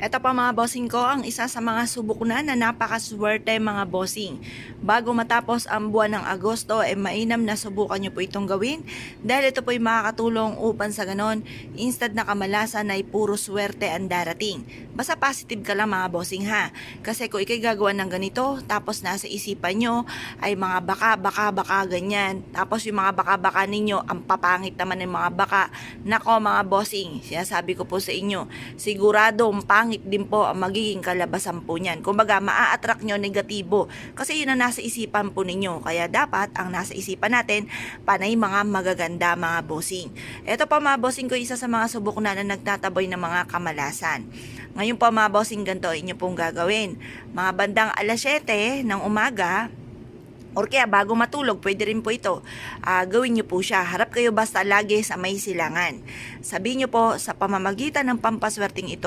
Eto pa mga bossing ko, ang isa sa mga subok na napakaswerte mga bossing. Bago matapos ang buwan ng Agosto, mainam na subukan nyo po itong gawin dahil ito po ay makakatulong upang sa ganon, instead na kamalasan ay puro swerte ang darating. Basta positive ka lang mga bossing ha. Kasi kung ikay gagawa ng ganito, tapos nasa isipan nyo ay mga baka ganyan. Tapos yung mga baka ninyo, ang papangit naman ng mga baka. Nako mga bossing, sinasabi ko po sa inyo, siguradong pangit din po ang magiging kalabasan po niyan. Kumbaga, maa-attract nyo negatibo kasi yun ang nasa isipan po ninyo. Kaya dapat ang nasa isipan natin, panay mga magaganda mga bossing. Ito pa mga bossing ko, isa sa mga subok na nagtataboy ng mga kamalasan. Ngayon po mga bossing, ganito inyo pong gagawin. Mga bandang alas 7 ng umaga, or kaya bago matulog, pwede rin po ito. Gawin nyo po siya. Harap kayo basta lagi sa may silangan. Sabihin nyo po sa pamamagitan ng pampaswerteng ito,